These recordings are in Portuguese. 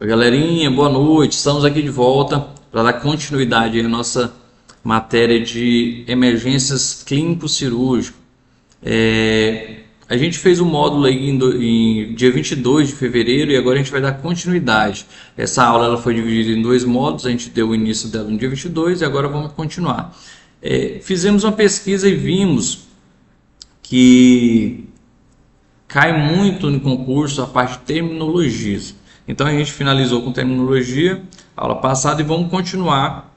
Oi, galerinha, boa noite. Estamos aqui de volta para dar continuidade à nossa matéria de emergências clínico-cirúrgico. A gente fez o módulo aí em dia 22 de fevereiro e agora a gente vai dar continuidade. Essa aula ela foi dividida em dois módulos, a gente deu o início dela no dia 22 e agora vamos continuar. Fizemos uma pesquisa e vimos que cai muito no concurso a parte de terminologias. Então a gente finalizou com terminologia aula passada e vamos continuar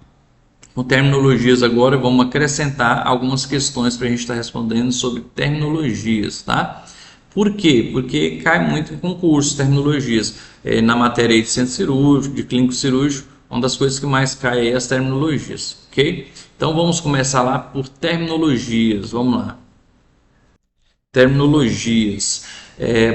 com terminologias agora. Vamos acrescentar algumas questões para a gente estar respondendo sobre terminologias, tá? Por quê? Porque cai muito em concurso terminologias. Na matéria de centro cirúrgico, de clínico cirúrgico, uma das coisas que mais cai é as terminologias, ok? Então vamos começar lá por terminologias. Vamos lá. Terminologias.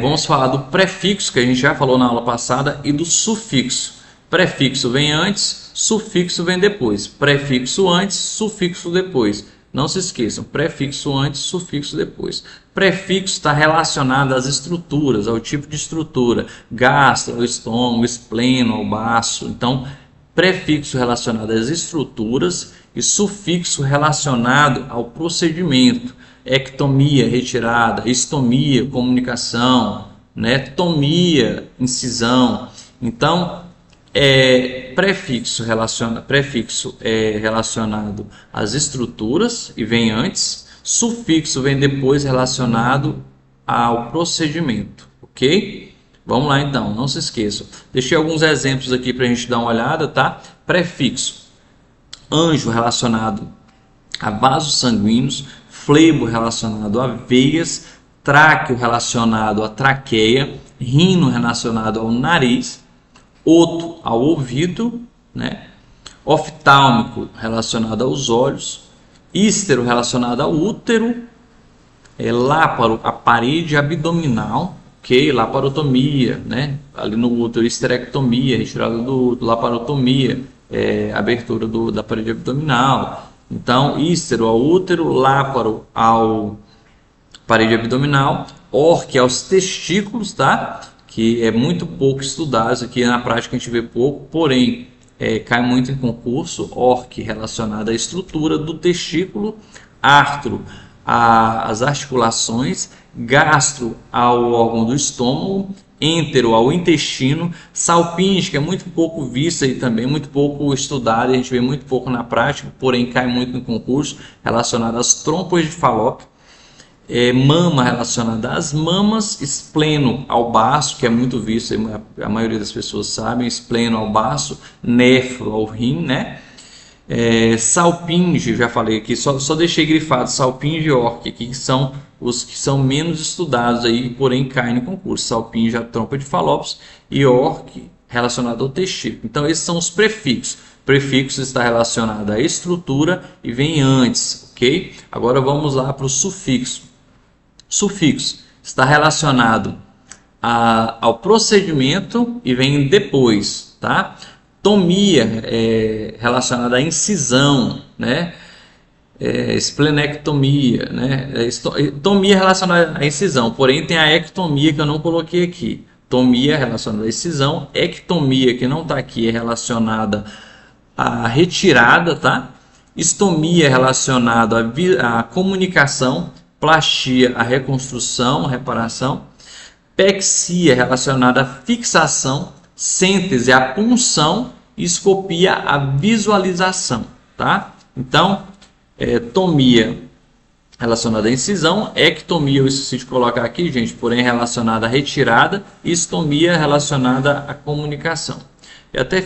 Vamos falar do prefixo, que a gente já falou na aula passada, e do sufixo. Prefixo vem antes, sufixo vem depois. Prefixo antes, sufixo depois. Não se esqueçam, prefixo antes, sufixo depois. Prefixo está relacionado às estruturas, ao tipo de estrutura. Gastro, ao estômago, espleno, ao baço. Então, prefixo relacionado às estruturas e sufixo relacionado ao procedimento. Ectomia, retirada, estomia, comunicação, né? Tomia, incisão. Então, prefixo é relacionado às estruturas e vem antes, sufixo vem depois relacionado ao procedimento, ok? Vamos lá então, não se esqueçam. Deixei alguns exemplos aqui para a gente dar uma olhada, tá? Prefixo: anjo relacionado a vasos sanguíneos, flebo relacionado a veias, tráqueo relacionado à traqueia, rino relacionado ao nariz, oto ao ouvido, né? Oftálmico relacionado aos olhos, ístero relacionado ao útero, láparo a parede abdominal, ok? Laparotomia, né? Ali no útero, histerectomia, retirada do útero, laparotomia, abertura da parede abdominal. Então, ístero ao útero, láparo ao parede abdominal, orque aos testículos, tá? Que é muito pouco estudado, isso aqui na prática a gente vê pouco, porém cai muito em concurso. Orque relacionado à estrutura do testículo, artro às articulações, gastro ao órgão do estômago, êntero ao intestino, salpinge, que é muito pouco vista e também muito pouco estudada, a gente vê muito pouco na prática, porém cai muito no concurso, relacionado às trompas de Falópio, mama relacionada às mamas, espleno ao baço, que é muito visto, a maioria das pessoas sabem, espleno ao baço, néfro ao rim, né? Salpinge, já falei aqui, só deixei grifado salpinge e orque, que são os que são menos estudados aí, porém caem no concurso. Salpinge a trompa de Falópio e orque relacionado ao testículo. Então esses são os prefixos. Prefixo está relacionado à estrutura e vem antes, ok? Agora vamos lá para o sufixo. Sufixo está relacionado ao procedimento e vem depois, tá? Tomia relacionada à incisão, né? Esplenectomia, né? Tomia relacionada à incisão, porém tem a ectomia que eu não coloquei aqui. Tomia relacionada à incisão, ectomia que não está aqui é relacionada à retirada, tá? Estomia relacionada à comunicação, plastia à reconstrução, reparação, pexia relacionada à fixação, síntese à punção, escopia à visualização, tá? Então, tomia relacionada à incisão, ectomia, eu esqueci de colocar aqui, gente, porém relacionada à retirada, estomia relacionada à comunicação. Eu até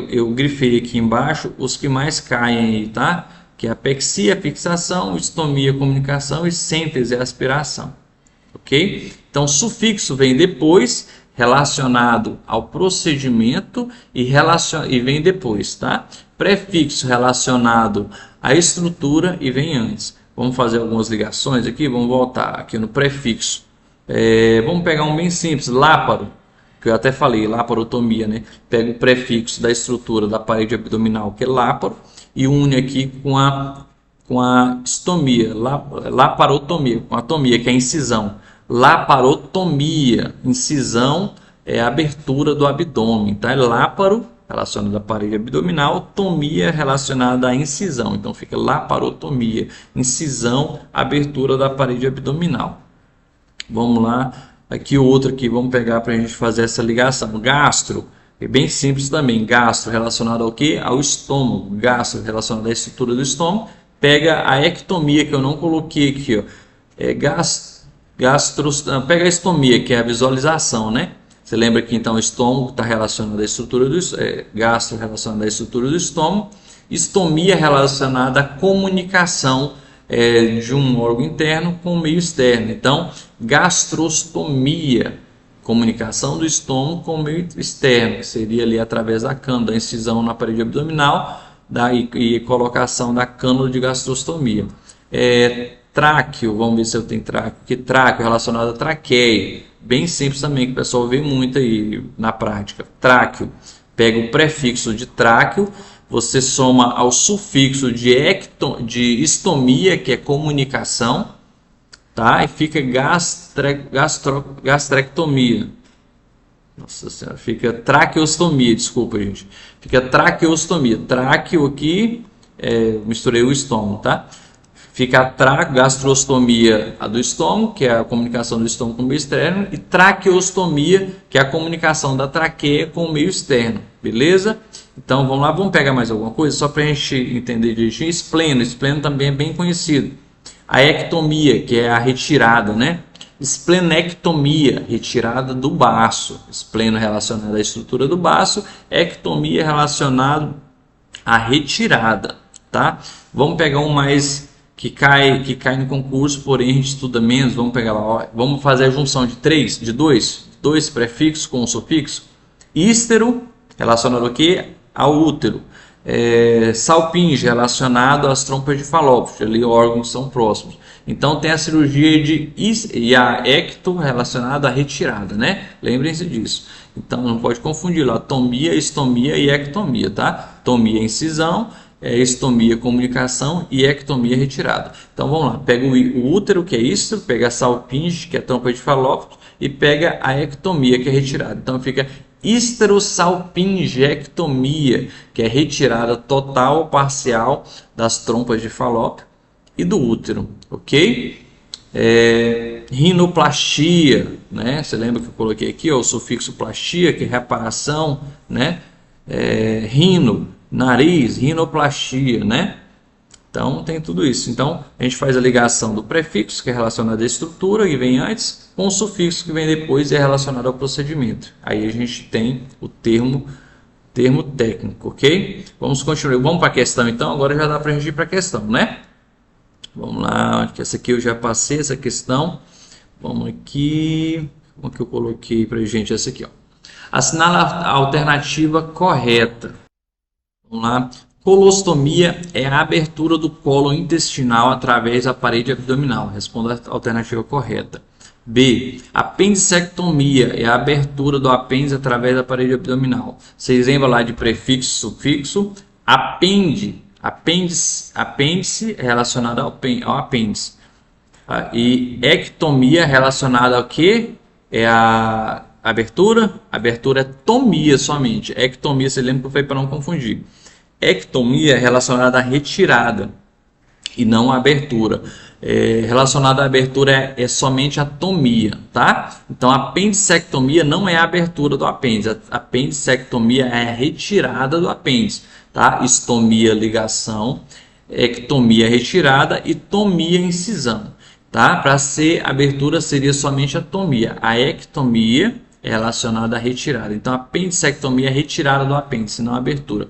eu grifei aqui embaixo os que mais caem aí, tá? Que é a pexia, fixação, estomia, comunicação e síntese, aspiração, ok? Então, sufixo vem depois, relacionado ao procedimento e vem depois, tá? Prefixo relacionado à estrutura e vem antes. Vamos fazer algumas ligações aqui, vamos voltar aqui no prefixo. Vamos pegar um bem simples, láparo, que eu até falei, laparotomia, né? Pega o prefixo da estrutura da parede abdominal, que é láparo, e une aqui com a estomia, laparotomia, com a tomia, que é a incisão. Laparotomia, incisão é a abertura do abdômen, tá? Láparo relacionado à parede abdominal, tomia relacionada à incisão. Então fica laparotomia, incisão, abertura da parede abdominal. Vamos lá, aqui o outro aqui, vamos pegar para a gente fazer essa ligação. Gastro, é bem simples também. Gastro relacionado ao que? Ao estômago. Gastro relacionado à estrutura do estômago. Pega a ectomia, que eu não coloquei aqui, ó. Pega a estomia, que é a visualização, né? Você lembra que então o estômago está relacionado à estrutura do gastro relacionado à estrutura do estômago, estomia relacionada à comunicação de um órgão interno com o meio externo. Então, gastrostomia, comunicação do estômago com o meio externo, que seria ali através da cânula, da incisão na parede abdominal e colocação da cânula de gastrostomia. Tráqueo, vamos ver se eu tenho tráqueo. Que tráqueo relacionado à traqueia. Bem simples também, que o pessoal vê muito aí na prática. Tráqueo, pega o prefixo de tráqueo, você soma ao sufixo de estomia, que é comunicação, tá? E fica gastrectomia. Nossa senhora, fica traqueostomia, desculpa, gente. Fica traqueostomia. Tráqueo aqui, misturei o estômago, tá? Fica a gastrostomia do estômago, que é a comunicação do estômago com o meio externo, e traqueostomia, que é a comunicação da traqueia com o meio externo, beleza? Então vamos lá, vamos pegar mais alguma coisa, só para a gente entender direitinho. Espleno também é bem conhecido. A ectomia, que é a retirada, né? Esplenectomia, retirada do baço. Espleno relacionado à estrutura do baço, ectomia relacionado à retirada, tá? Vamos pegar um mais que cai no concurso, porém a gente estuda menos. Vamos pegar lá, ó. Vamos fazer a junção de dois prefixos com um sufixo. Ístero, relacionado ao quê? Ao útero. Salpinge, relacionado às trompas de Falópio, ali órgãos são próximos. Então tem a cirurgia e a ecto relacionada à retirada, né? Lembrem-se disso. Então não pode confundir lá, tomia, estomia e ectomia, tá? Tomia, incisão, estomia, comunicação, e ectomia, retirada. Então vamos lá, pega o útero, que é isso, pega a salpinge, que é a trompa de Falópio, e pega a ectomia, que é retirada. Então fica histerosalpingectomia, que é retirada total ou parcial das trompas de Falópio e do útero, ok? Rinoplastia, né? Você lembra que eu coloquei aqui, ó, o sufixo plastia, que é reparação, né? Rino, nariz, rinoplastia, né? Então tem tudo isso. Então a gente faz a ligação do prefixo, que é relacionado à estrutura, que vem antes, com o sufixo, que vem depois e é relacionado ao procedimento. Aí a gente tem o termo técnico, ok? Vamos continuar. Vamos para a questão então. Agora já dá para a gente ir para a questão, né? Vamos lá, que essa aqui eu já passei, essa questão. Vamos aqui. Como que eu coloquei para a gente essa aqui, ó. Assinala a alternativa correta. Vamos lá. Colostomia é a abertura do colo intestinal através da parede abdominal. Responda a alternativa correta. B. Apendicectomia é a abertura do apêndice através da parede abdominal. Vocês lembram lá de prefixo, sufixo? Apêndice relacionado ao apêndice. E ectomia relacionada ao que? É a abertura? Abertura é tomia somente. Ectomia, você lembra que eu falei para não confundir. Ectomia é relacionada à retirada e não à abertura. Relacionada à abertura é somente a tomia, tá? Então, a apendicectomia não é a abertura do apêndice. A apendicectomia é a retirada do apêndice, tá? Estomia, ligação, ectomia, retirada, e tomia, incisão, tá? Para ser abertura seria somente a tomia. A ectomia é relacionada à retirada. Então, a apendicectomia é a retirada do apêndice, não a abertura.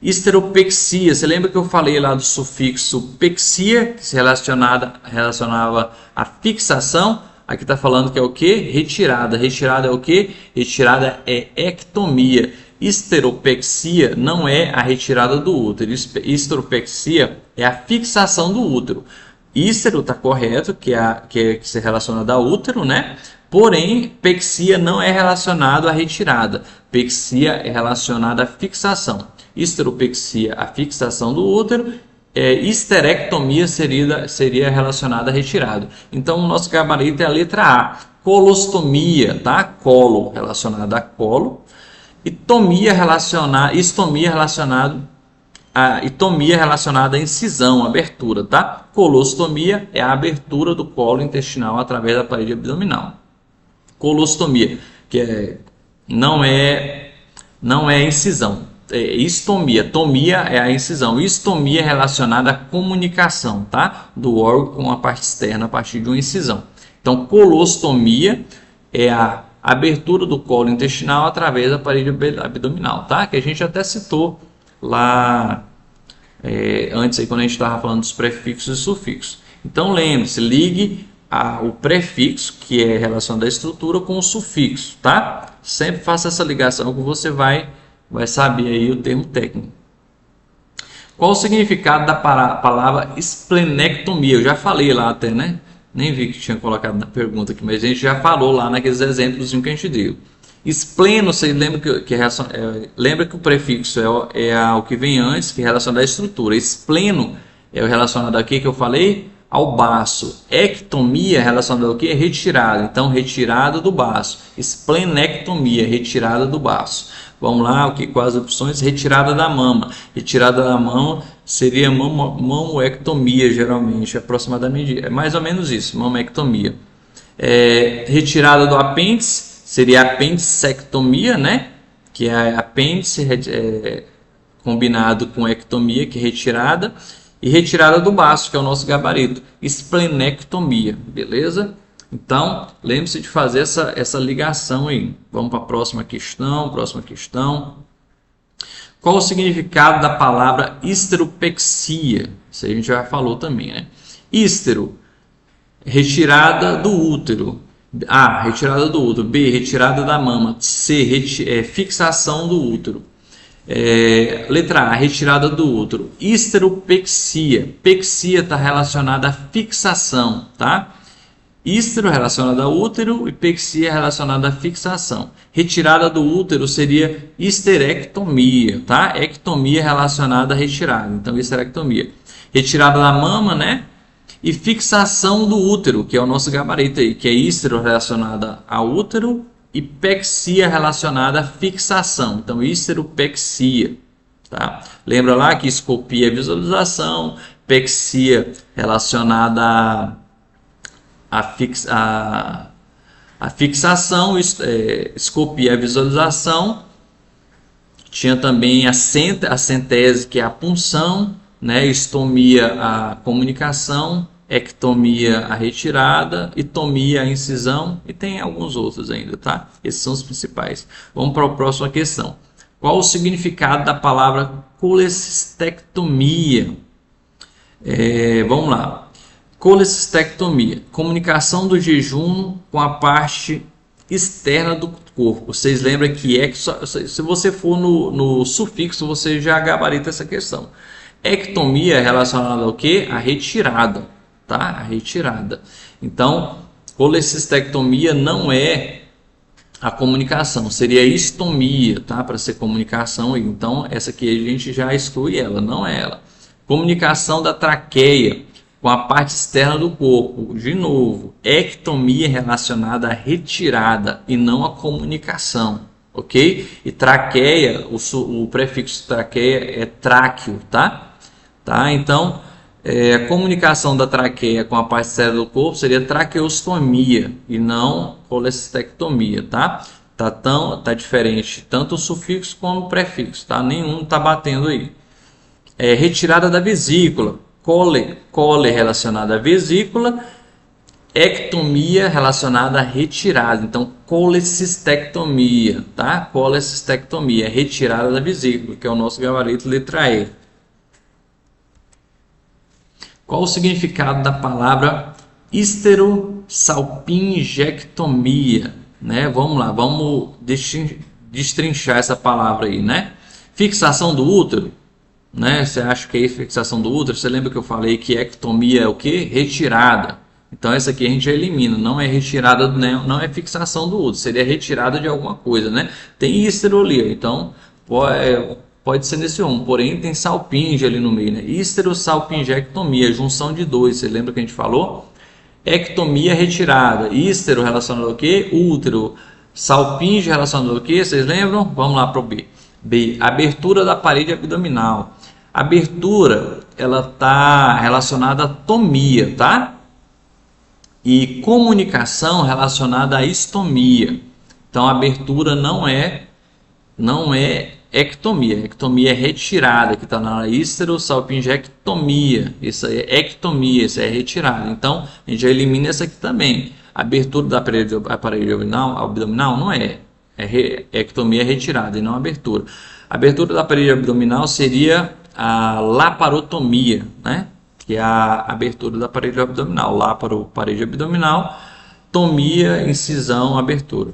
Histeropexia, você lembra que eu falei lá do sufixo pexia, que se relacionava à fixação? Aqui está falando que é o que? Retirada. Retirada é o que? Retirada é ectomia. Histeropexia não é a retirada do útero. Histeropexia é a fixação do útero. Histero está correto, que se relaciona ao útero, né? Porém, pexia não é relacionado à retirada. Pexia é relacionada à fixação. Histeropexia, a fixação do útero. Histerectomia seria relacionada à retirada. Então, o nosso gabarito é a letra A. Colostomia, tá? Colo relacionado a colo. E estomia relacionada à incisão, abertura, tá? Colostomia é a abertura do colo intestinal através da parede abdominal. Colostomia, não é incisão. Estomia, tomia é a incisão. Estomia é relacionada à comunicação, tá? Do órgão com a parte externa a partir de uma incisão. Então, colostomia é a abertura do colo intestinal através da parede abdominal, tá? Que a gente até citou lá antes, aí, quando a gente estava falando dos prefixos e sufixos. Então, lembre-se, ligue o prefixo, que é relacionado à estrutura, com o sufixo, tá? Sempre faça essa ligação que você vai saber aí o termo técnico. Qual o significado da palavra esplenectomia? Eu já falei lá até, né? Nem vi que tinha colocado na pergunta aqui, mas a gente já falou lá naqueles exemplos que a gente deu. Espleno, você lembra que o prefixo é o que vem antes, que é relacionado à estrutura. Espleno é o relacionado a que eu falei? Ao baço. Ectomia é relacionado ao que? Retirada. Então, retirada do baço. Esplenectomia, retirada do baço. Vamos lá, quais as opções? Retirada da mama. Retirada da mama seria mamoectomia, geralmente, aproximadamente. É mais ou menos isso, mamoectomia. Retirada do apêndice seria apendicectomia, né? Que é apêndice combinado com ectomia, que é retirada. E retirada do baço, que é o nosso gabarito. Esplenectomia, beleza? Então, lembre-se de fazer essa ligação aí. Vamos para a próxima questão. Qual o significado da palavra histeropexia? Isso aí a gente já falou também, né? Histero, retirada do útero. A, retirada do útero. B, retirada da mama. C, fixação do útero. Letra A, retirada do útero. Histeropexia. Pexia está relacionada à fixação, tá? Histero relacionado ao útero e pexia relacionada à fixação. Retirada do útero seria histerectomia, tá? Ectomia relacionada à retirada, então histerectomia. Retirada da mama, né? E fixação do útero, que é o nosso gabarito aí, que é histero relacionada ao útero e pexia relacionada à fixação. Então, histeropexia, tá? Lembra lá que escopia é visualização, pexia relacionada a fixação, escopia a visualização. Tinha também a centese, que é a punção, né? Estomia a comunicação, ectomia a retirada, e tomia a incisão, e tem alguns outros ainda, tá? Esses são os principais. Vamos para a próxima questão. Qual o significado da palavra colecistectomia? Vamos lá. Colecistectomia, comunicação do jejum com a parte externa do corpo. Vocês lembram que se você for no sufixo, você já gabarita essa questão. Ectomia é relacionada ao que? A retirada, tá? A retirada. Então, colecistectomia não é a comunicação, seria estomia, tá? Para ser comunicação. Então, essa aqui a gente já exclui ela, não é ela. Comunicação da traqueia com a parte externa do corpo. De novo, ectomia relacionada à retirada e não à comunicação, ok? E traqueia, o prefixo traqueia é tráqueo, tá? Então, a comunicação da traqueia com a parte externa do corpo seria traqueostomia e não colecistectomia, tá? Tá diferente tanto o sufixo como o prefixo, tá? Nenhum tá batendo aí. Retirada da vesícula. Cole relacionada à vesícula, ectomia relacionada à retirada. Então, colecistectomia, tá? Colecistectomia, retirada da vesícula, que é o nosso gabarito letra E. Qual o significado da palavra histerosalpingectomia? Né? Vamos lá, vamos destrinchar essa palavra aí, né? Fixação do útero. Né? Você acha que é fixação do útero? Você lembra que eu falei que ectomia é o que? Retirada. Então essa aqui a gente já elimina, não é retirada, não é fixação do útero, seria retirada de alguma coisa, né? Tem histero ali, então pode ser nesse rumo, porém tem salpinge ali no meio, né? Histerosalpingectomia, junção de dois, você lembra que a gente falou? Ectomia retirada. Ístero relacionado ao quê? Útero. Salpinge relacionado ao quê? Vocês lembram? Vamos lá para o B. B. Abertura da parede abdominal. Abertura, ela está relacionada à tomia, tá? E comunicação relacionada à estomia. Então, abertura não é ectomia. Ectomia é retirada, que está na ístero, salpingectomia. Isso aí é ectomia, isso é retirada. Então, a gente já elimina essa aqui também. Abertura da parede abdominal não é. Ectomia é retirada e não abertura. Abertura da parede abdominal seria a laparotomia, né? Que é a abertura da parede abdominal. Láparo, parede abdominal, tomia, incisão, abertura.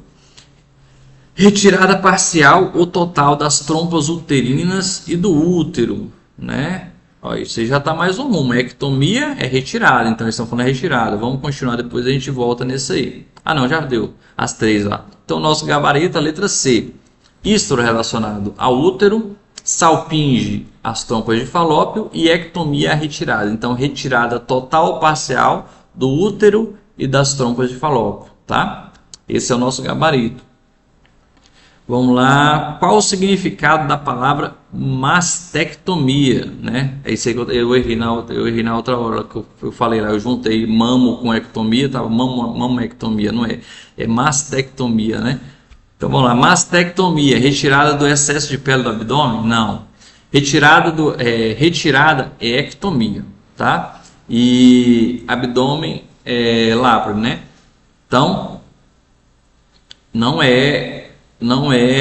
Retirada parcial ou total das trompas uterinas e do útero, né? Ó, isso aí já está mais um rumo. Ectomia é retirada, então eles estão falando retirada. Vamos continuar, depois a gente volta nesse aí. Ah, não, já deu as três lá. Então, nosso gabarito, a letra C. Ístero relacionado ao útero, salpinge as trompas de falópio e ectomia a retirada. Então, retirada total ou parcial do útero e das trompas de falópio, tá? Esse é o nosso gabarito. Vamos lá, qual o significado da palavra mastectomia, né? É isso aí que eu errei na outra hora que eu falei lá, eu juntei mamo com ectomia, tava mamectomia, não é? É mastectomia, né? Então vamos lá, mastectomia, retirada do excesso de pele do abdômen? Não. Retirada é ectomia, tá? E abdômen é láparo, né? Então não é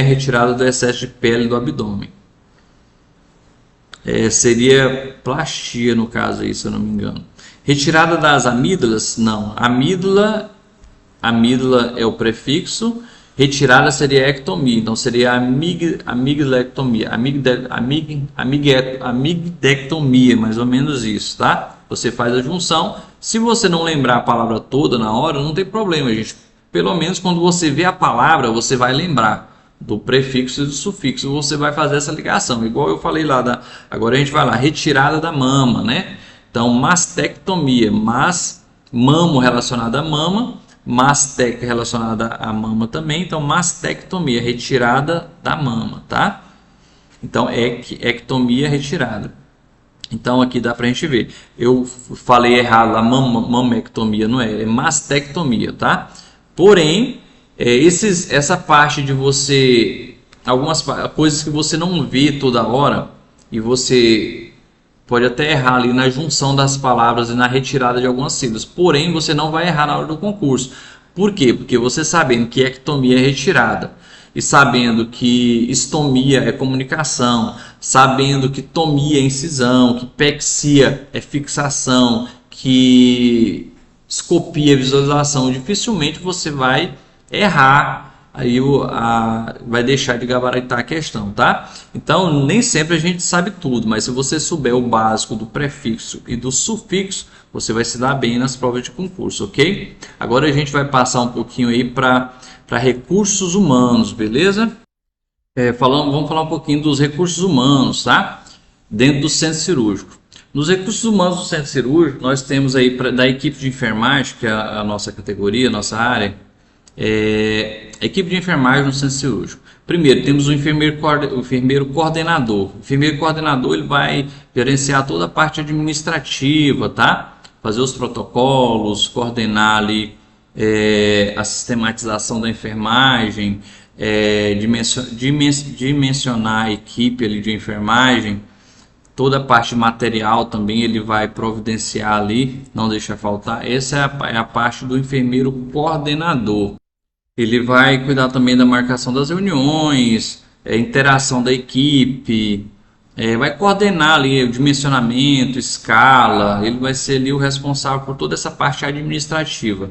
retirada do excesso de pele do abdômen. Seria plastia no caso aí, se eu não me engano. Retirada das amígdalas? Não. Amígdala é o prefixo. Retirada seria ectomia. Então seria amigdalectomia. Amigdectomia, mais ou menos isso, tá? Você faz a junção. Se você não lembrar a palavra toda na hora, não tem problema, gente. Pelo menos quando você vê a palavra, você vai lembrar do prefixo e do sufixo, você vai fazer essa ligação. Igual eu falei lá, agora a gente vai lá, retirada da mama, né? Então, mastectomia, mamo relacionado à mama, mastec relacionada à mama também, então mastectomia, retirada da mama, tá? Então, ectomia, retirada. Então, aqui dá pra gente ver. Eu falei errado lá, mamectomia, não é mastectomia, tá? Porém, essa parte de você, algumas coisas que você não vê toda hora e você pode até errar ali na junção das palavras e na retirada de algumas sílabas. Porém, você não vai errar na hora do concurso. Por quê? Porque você sabendo que ectomia é retirada e sabendo que estomia é comunicação, sabendo que tomia é incisão, que pexia é fixação, que escopia, visualização, dificilmente você vai errar, aí vai deixar de gabaritar a questão, tá? Então, nem sempre a gente sabe tudo, mas se você souber o básico do prefixo e do sufixo, você vai se dar bem nas provas de concurso, ok? Agora a gente vai passar um pouquinho aí para recursos humanos, beleza? Vamos falar um pouquinho dos recursos humanos, tá? Dentro do centro cirúrgico. Nos recursos humanos do centro cirúrgico, nós temos aí da equipe de enfermagem, que é a nossa categoria, a nossa área, equipe de enfermagem no centro cirúrgico. Primeiro, temos o enfermeiro coordenador. O enfermeiro coordenador ele vai gerenciar toda a parte administrativa, tá? Fazer os protocolos, coordenar ali a sistematização da enfermagem, dimensionar a equipe ali de enfermagem. Toda a parte material também ele vai providenciar ali, não deixa faltar. Essa é a parte do enfermeiro coordenador. Ele vai cuidar também da marcação das reuniões, interação da equipe, vai coordenar ali o dimensionamento, escala. Ele vai ser ali o responsável por toda essa parte administrativa,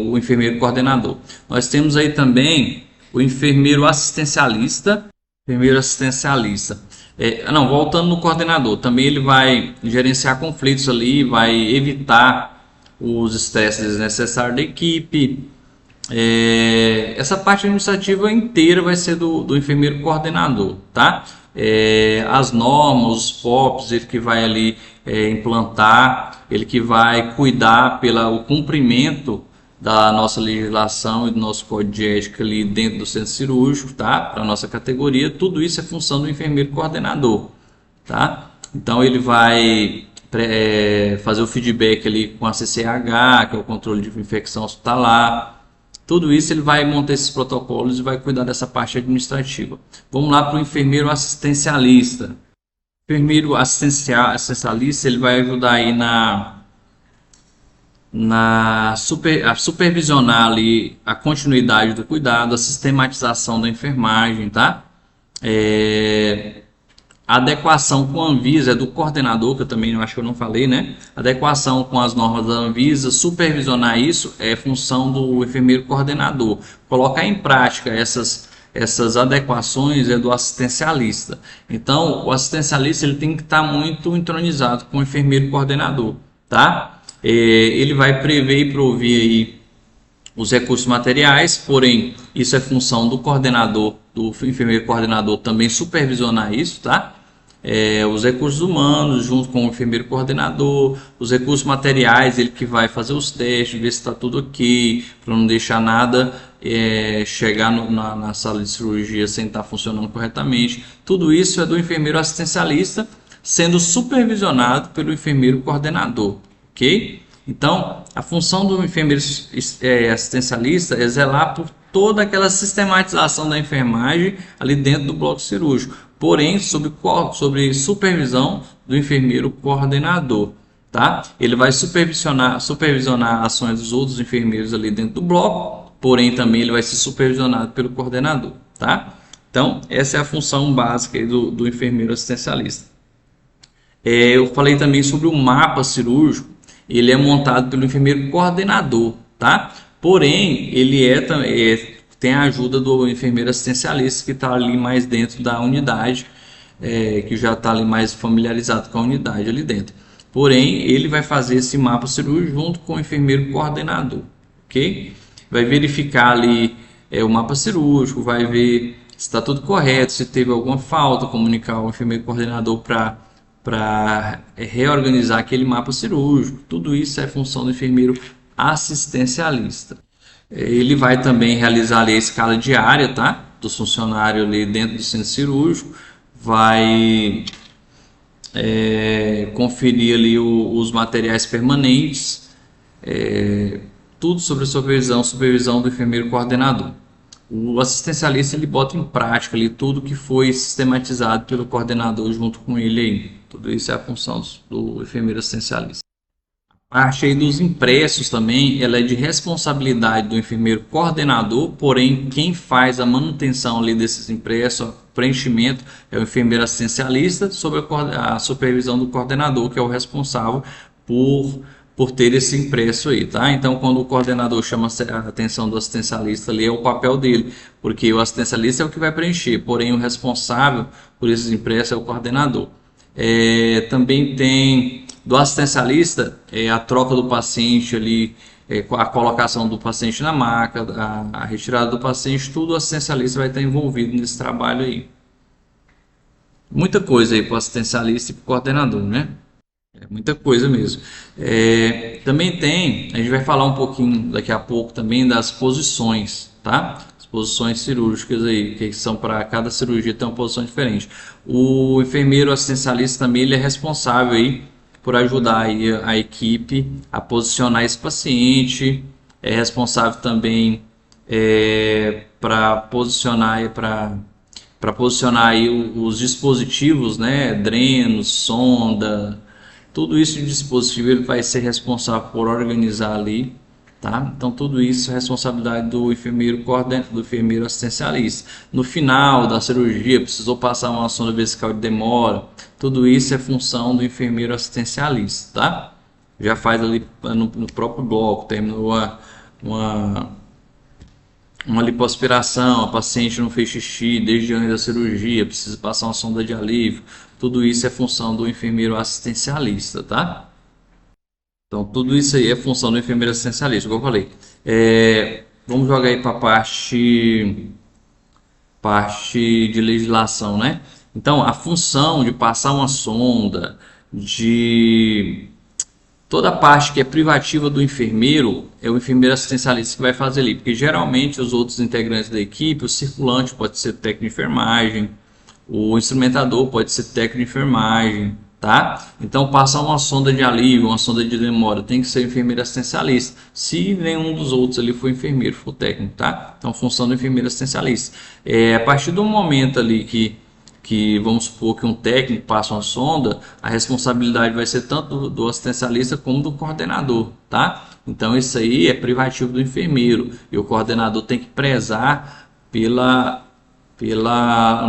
o enfermeiro coordenador. Nós temos aí também o enfermeiro assistencialista. Voltando no coordenador, também ele vai gerenciar conflitos ali, vai evitar os estresses desnecessários da equipe. Essa parte administrativa inteira vai ser do enfermeiro coordenador, tá? as normas, os POPs, ele que vai ali implantar, ele que vai cuidar pelo cumprimento da nossa legislação e do nosso código de ética ali dentro do centro cirúrgico, tá? Para a nossa categoria, tudo isso é função do enfermeiro coordenador, tá? Então ele vai fazer o feedback ali com a CCH, que é o controle de infecção hospitalar. Tudo isso ele vai montar esses protocolos e vai cuidar dessa parte administrativa. Vamos lá para o enfermeiro assistencialista. O enfermeiro assistencialista ele vai ajudar aí a supervisionar ali a continuidade do cuidado, a sistematização da enfermagem, tá? A adequação com a Anvisa do coordenador, que eu também acho que eu não falei, né? Adequação com as normas da Anvisa, supervisionar isso é função do enfermeiro coordenador. Colocar em prática essas adequações é do assistencialista. Então, o assistencialista ele tem que estar muito entronizado com o enfermeiro coordenador, tá? Ele vai prever e prover aí os recursos materiais, porém isso é função do coordenador, do enfermeiro coordenador também supervisionar isso, tá? Os recursos humanos junto com o enfermeiro coordenador, os recursos materiais, ele que vai fazer os testes, ver se está tudo ok, para não deixar nada chegar na sala de cirurgia sem estar funcionando corretamente. Tudo isso é do enfermeiro assistencialista, sendo supervisionado pelo enfermeiro coordenador, ok? Então, a função do enfermeiro assistencialista é zelar por toda aquela sistematização da enfermagem ali dentro do bloco cirúrgico, porém sobre supervisão do enfermeiro coordenador, tá? Ele vai supervisionar ações dos outros enfermeiros ali dentro do bloco, porém também ele vai ser supervisionado pelo coordenador, tá? Então, essa é a função básica aí do enfermeiro assistencialista. Eu falei também sobre o mapa cirúrgico. Ele é montado pelo enfermeiro coordenador, tá? Porém, ele tem a ajuda do enfermeiro assistencialista que está ali mais dentro da unidade, que já está ali mais familiarizado com a unidade ali dentro. Porém, ele vai fazer esse mapa cirúrgico junto com o enfermeiro coordenador, ok? Vai verificar ali o mapa cirúrgico, vai ver se está tudo correto, se teve alguma falta, comunicar ao enfermeiro coordenador para reorganizar aquele mapa cirúrgico. Tudo isso é função do enfermeiro assistencialista. Ele vai também realizar ali a escala diária, tá? Do funcionário ali dentro do centro cirúrgico, vai conferir ali os materiais permanentes, tudo sobre a supervisão do enfermeiro coordenador. O assistencialista ele bota em prática ali tudo que foi sistematizado pelo coordenador junto com ele aí. Tudo isso é a função do enfermeiro assistencialista. A parte aí dos impressos também, ela é de responsabilidade do enfermeiro coordenador, porém quem faz a manutenção ali desses impressos, o preenchimento, é o enfermeiro assistencialista, sob a supervisão do coordenador, que é o responsável por ter esse impresso aí, tá? Então, quando o coordenador chama a atenção do assistencialista ali, é o papel dele, porque o assistencialista é o que vai preencher, porém o responsável por esses impressos é o coordenador. Também tem do assistencialista a troca do paciente ali, a colocação do paciente na maca, a retirada do paciente, tudo o assistencialista vai estar envolvido nesse trabalho aí. Muita coisa aí para o assistencialista e para o coordenador, né? Muita coisa mesmo. Também a gente vai falar um pouquinho daqui a pouco também das posições, tá? As posições cirúrgicas aí, que são para cada cirurgia tem uma posição diferente. O enfermeiro assistencialista também ele é responsável aí por ajudar aí a equipe a posicionar esse paciente, é responsável também para posicionar aí os dispositivos, né? Drenos, sonda. Tudo isso de dispositivo ele vai ser responsável por organizar ali, tá? Então tudo isso é responsabilidade do enfermeiro coordenador, do enfermeiro assistencialista. No final da cirurgia precisou passar uma sonda vesical de demora, tudo isso é função do enfermeiro assistencialista, tá? Já faz ali no próprio bloco, terminou uma lipoaspiração, a paciente não fez xixi desde antes da cirurgia, precisa passar uma sonda de alívio. Tudo isso é função do enfermeiro assistencialista, tá? Então, tudo isso aí é função do enfermeiro assistencialista, como eu falei. Vamos jogar aí para a parte de legislação, né? Então, a função de passar uma sonda, de toda a parte que é privativa do enfermeiro, é o enfermeiro assistencialista que vai fazer ali, porque geralmente os outros integrantes da equipe, o circulante pode ser técnico de enfermagem, o instrumentador pode ser técnico de enfermagem, tá? Então, passar uma sonda de alívio, uma sonda de demora, tem que ser enfermeiro assistencialista. Se nenhum dos outros ali for enfermeiro, for técnico, tá? Então, função do enfermeiro assistencialista. A partir do momento ali que vamos supor que um técnico passa uma sonda, a responsabilidade vai ser tanto do assistencialista como do coordenador, tá? Então, isso aí é privativo do enfermeiro e o coordenador tem que prezar pela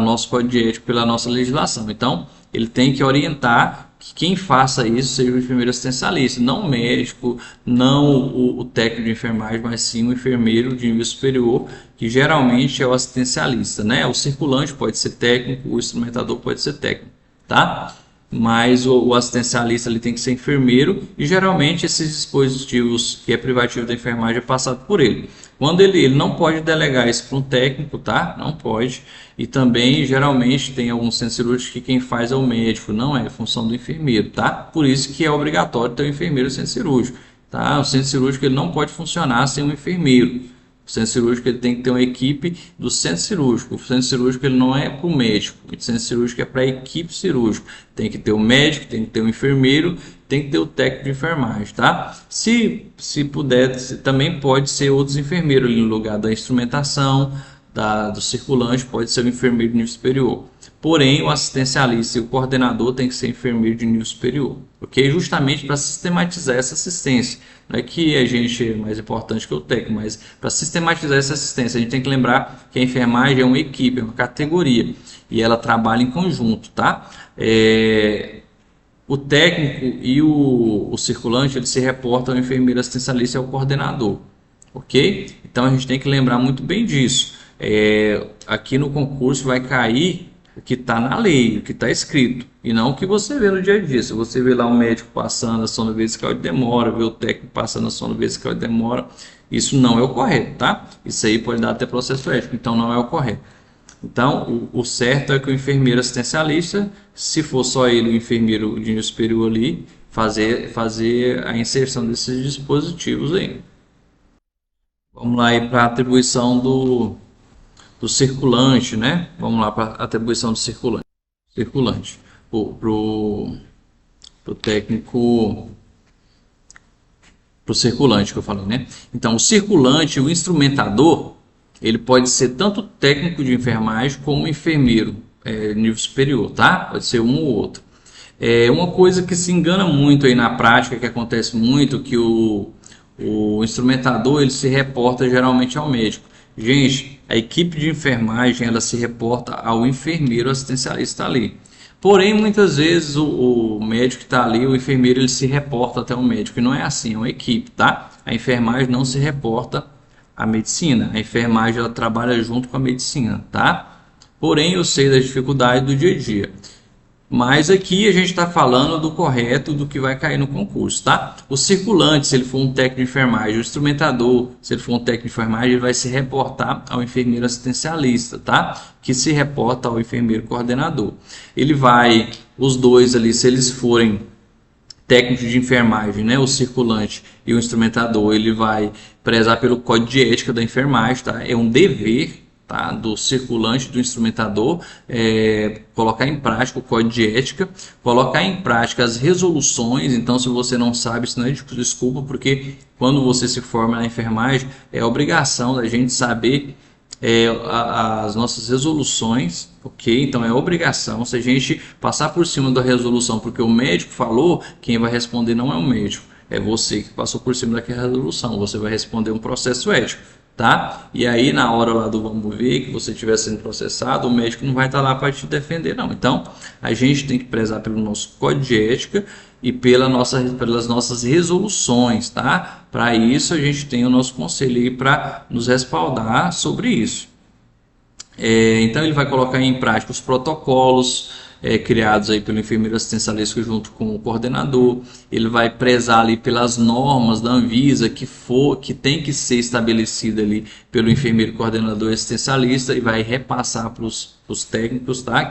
nosso código de ética, pela nossa legislação. Então, ele tem que orientar que quem faça isso seja o enfermeiro assistencialista, não o médico, não o técnico de enfermagem, mas sim o enfermeiro de nível superior, que geralmente é o assistencialista, né? O circulante pode ser técnico, o instrumentador pode ser técnico, tá? Mas o assistencialista ele tem que ser enfermeiro e geralmente esses dispositivos que é privativo da enfermagem é passado por ele. Quando ele não pode delegar isso para um técnico, tá? Não pode. E também geralmente tem alguns centros cirúrgicos que quem faz é o médico, não é função do enfermeiro, tá? Por isso que é obrigatório ter um enfermeiro no centro cirúrgico, tá? O centro cirúrgico ele não pode funcionar sem um enfermeiro. O centro cirúrgico ele tem que ter uma equipe do centro cirúrgico. O centro cirúrgico ele não é para o médico. O centro cirúrgico é para a equipe cirúrgica. Tem que ter o médico, tem que ter o enfermeiro, tem que ter o técnico de enfermagem, tá? Se puder, também pode ser outros enfermeiros ali no lugar da instrumentação, do circulante, pode ser o enfermeiro de nível superior. Porém, o assistencialista e o coordenador tem que ser enfermeiro de nível superior, ok? Justamente para sistematizar essa assistência. Não é que a gente é mais importante que o técnico, mas para sistematizar essa assistência, a gente tem que lembrar que a enfermagem é uma equipe, é uma categoria, e ela trabalha em conjunto, tá? O técnico e o circulante, ele se reportam ao enfermeiro assistencialista e ao coordenador, ok? Então a gente tem que lembrar muito bem disso. Aqui no concurso vai cair o que está na lei, o que está escrito, e não o que você vê no dia a dia. Se você vê lá um médico passando a sonda vesical de demora, vê o técnico passando a sonda vesical de demora, isso não é o correto, tá? Isso aí pode dar até processo ético, então não é o correto. Então, o certo é que o enfermeiro assistencialista, se for só ele, o enfermeiro de nível superior ali, fazer a inserção desses dispositivos aí. Vamos lá para a atribuição do circulante, né? Vamos lá para a atribuição do circulante. Para o técnico, para o circulante que eu falei, né? Então, o circulante, o instrumentador, ele pode ser tanto técnico de enfermagem como enfermeiro nível superior, tá? Pode ser um ou outro. Uma coisa que se engana muito aí na prática, que acontece muito, que o instrumentador ele se reporta geralmente ao médico. Gente, a equipe de enfermagem ela se reporta ao enfermeiro assistencialista ali. Porém, muitas vezes o médico que está ali, o enfermeiro, ele se reporta até o médico. E não é assim, é uma equipe, tá? A enfermagem não se reporta à medicina. A enfermagem ela trabalha junto com a medicina, tá? Porém, eu sei das dificuldades do dia a dia. Mas aqui a gente está falando do correto, do que vai cair no concurso, tá? O circulante, se ele for um técnico de enfermagem, o instrumentador, se ele for um técnico de enfermagem, ele vai se reportar ao enfermeiro assistencialista, tá? Que se reporta ao enfermeiro coordenador. Ele vai, os dois ali, se eles forem técnicos de enfermagem, né? O circulante e o instrumentador, ele vai prezar pelo código de ética da enfermagem, tá? É um dever, tá, do circulante, do instrumentador, colocar em prática o código de ética, colocar em prática as resoluções. Então, se você não sabe, isso não é desculpa, porque quando você se forma na enfermagem, é obrigação da gente saber as nossas resoluções, ok? Então, é obrigação. Se a gente passar por cima da resolução porque o médico falou, quem vai responder não é o médico, é você que passou por cima daquela resolução. Você vai responder um processo ético, tá? E aí na hora lá do vamos ver que você estiver sendo processado, o médico não vai estar lá para te defender, não. Então a gente tem que prezar pelo nosso código de ética e pelas nossas resoluções, tá? Para isso a gente tem o nosso conselho aí para nos respaldar sobre isso. Então ele vai colocar em prática os protocolos, criados aí pelo enfermeiro assistencialista junto com o coordenador. Ele vai prezar ali pelas normas da Anvisa que tem que ser estabelecida ali pelo enfermeiro coordenador assistencialista e vai repassar para os técnicos, tá?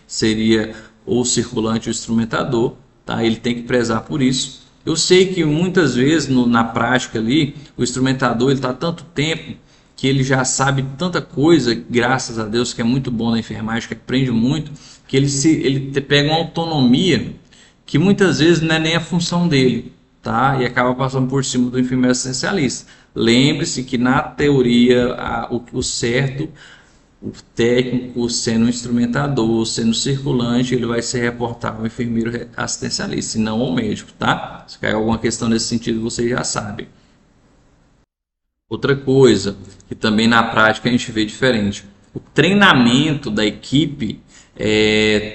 Seria o circulante ou o instrumentador, tá? Ele tem que prezar por isso. Eu sei que muitas vezes na prática ali o instrumentador ele está tanto tempo que ele já sabe tanta coisa, graças a Deus, que é muito bom na enfermagem, que aprende muito, que ele pega uma autonomia que muitas vezes não é nem a função dele, tá? E acaba passando por cima do enfermeiro assistencialista. Lembre-se que na teoria o certo, o técnico sendo instrumentador, sendo circulante, ele vai se reportar ao enfermeiro assistencialista, e não ao médico, tá? Se cair alguma questão nesse sentido, vocês já sabem. Outra coisa que também na prática a gente vê diferente, o treinamento da equipe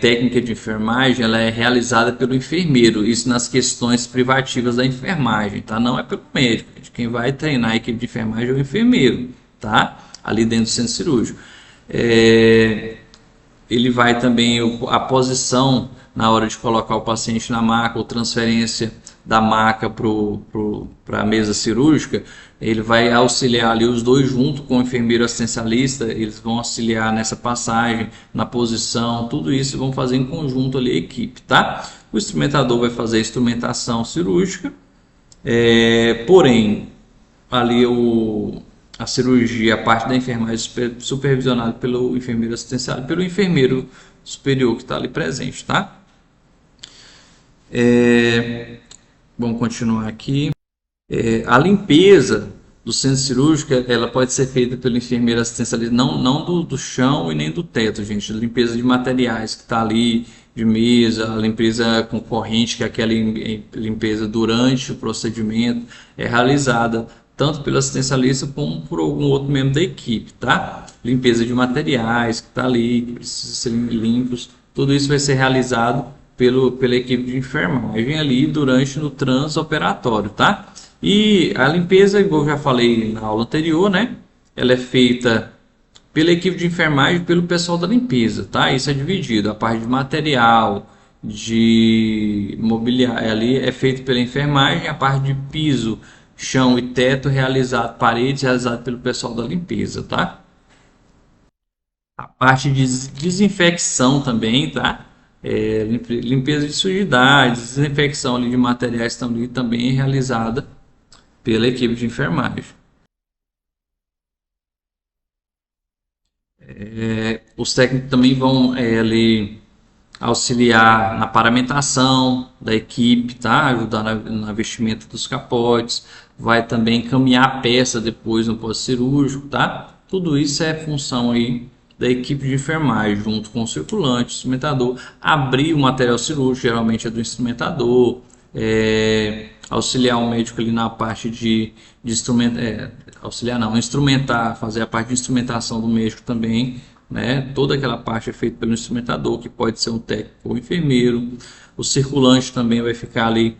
técnica de enfermagem, ela é realizada pelo enfermeiro, isso nas questões privativas da enfermagem, tá? Não é pelo médico, quem vai treinar a equipe de enfermagem é o enfermeiro, tá? Ali dentro do centro cirúrgico. Ele vai também, a posição na hora de colocar o paciente na maca ou transferência da maca para a mesa cirúrgica, ele vai auxiliar ali os dois junto com o enfermeiro assistencialista, eles vão auxiliar nessa passagem, na posição, tudo isso vão fazer em conjunto ali a equipe, tá? O instrumentador vai fazer a instrumentação cirúrgica, porém, ali a cirurgia, a parte da enfermagem supervisionada pelo enfermeiro assistencial e pelo enfermeiro superior que está ali presente, tá? Vamos continuar aqui. A limpeza do centro cirúrgico, ela pode ser feita pelo enfermeiro assistencialista, não do chão e nem do teto, gente. A limpeza de materiais que está ali, de mesa, a limpeza com corrente, que é aquela limpeza durante o procedimento, é realizada tanto pelo assistencialista como por algum outro membro da equipe, tá? Limpeza de materiais que está ali, que precisa ser limpos, tudo isso vai ser realizado pela equipe de enfermagem ali no transoperatório, tá? E a limpeza, igual eu já falei na aula anterior, né? Ela é feita pela equipe de enfermagem e pelo pessoal da limpeza, tá? Isso é dividido, a parte de material, de mobiliário ali é feito pela enfermagem, a parte de piso, chão e teto paredes realizado pelo pessoal da limpeza, tá? A parte de desinfecção também, tá? Limpeza de sujidades, desinfecção ali de materiais também é realizada pela equipe de enfermagem. Os técnicos também vão ali auxiliar na paramentação da equipe, tá? Ajudar no vestimento dos capotes, vai também encaminhar a peça depois no pós-cirúrgico, tá? Tudo isso é função aí da equipe de enfermagem, junto com o circulante, o instrumentador, abrir o material cirúrgico, geralmente é do instrumentador, auxiliar o médico ali na parte de instrumentar, fazer a parte de instrumentação do médico também, né? Toda aquela parte é feita pelo instrumentador, que pode ser um técnico ou enfermeiro. O circulante também vai ficar ali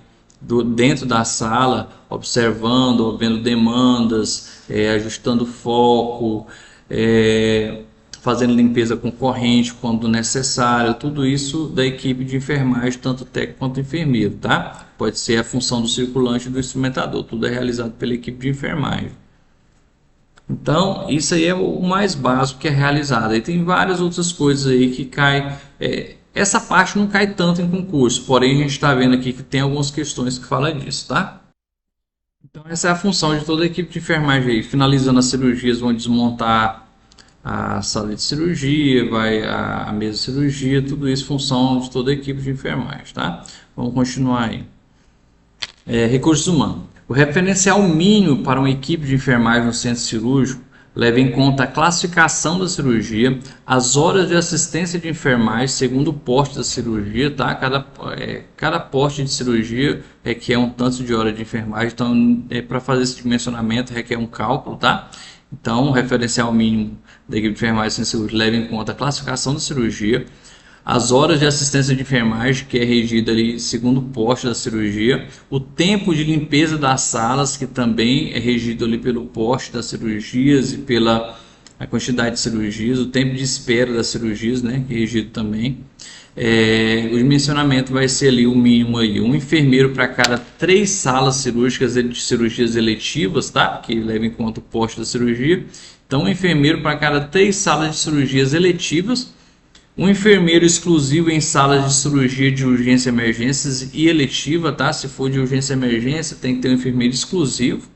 dentro da sala, observando, vendo demandas, ajustando foco, fazendo limpeza com corrente quando necessário, tudo isso da equipe de enfermagem, tanto técnico quanto enfermeiro, tá? Pode ser a função do circulante e do instrumentador, tudo é realizado pela equipe de enfermagem. Então, isso aí é o mais básico que é realizado. Aí tem várias outras coisas aí que caem. Essa parte não cai tanto em concurso, porém a gente está vendo aqui que tem algumas questões que falam disso, tá? Então, essa é a função de toda a equipe de enfermagem aí. Finalizando as cirurgias, vão desmontar a sala de cirurgia, a mesa de cirurgia, tudo isso função de toda a equipe de enfermagem, tá? Vamos continuar aí. Recursos humanos. O referencial mínimo para uma equipe de enfermagem no centro cirúrgico leva em conta a classificação da cirurgia, as horas de assistência de enfermagem segundo o porte da cirurgia, tá? Cada porte de cirurgia requer um tanto de hora de enfermagem, então para fazer esse dimensionamento requer um cálculo, tá? Então, o referencial mínimo da equipe de enfermagem sem cirurgia leva em conta a classificação da cirurgia, as horas de assistência de enfermagem, que é regida ali segundo o porte da cirurgia, o tempo de limpeza das salas, que também é regido ali pelo porte das cirurgias e pela a quantidade de cirurgias, o tempo de espera das cirurgias, né, que é regido também. O dimensionamento vai ser ali o mínimo aí, um enfermeiro para cada 3 salas cirúrgicas de cirurgias eletivas, tá? Que leva em conta o porte da cirurgia. Então, um enfermeiro para cada 3 salas de cirurgias eletivas, um enfermeiro exclusivo em salas de cirurgia de urgência, emergências e eletiva, tá? Se for de urgência e emergência, tem que ter um enfermeiro exclusivo.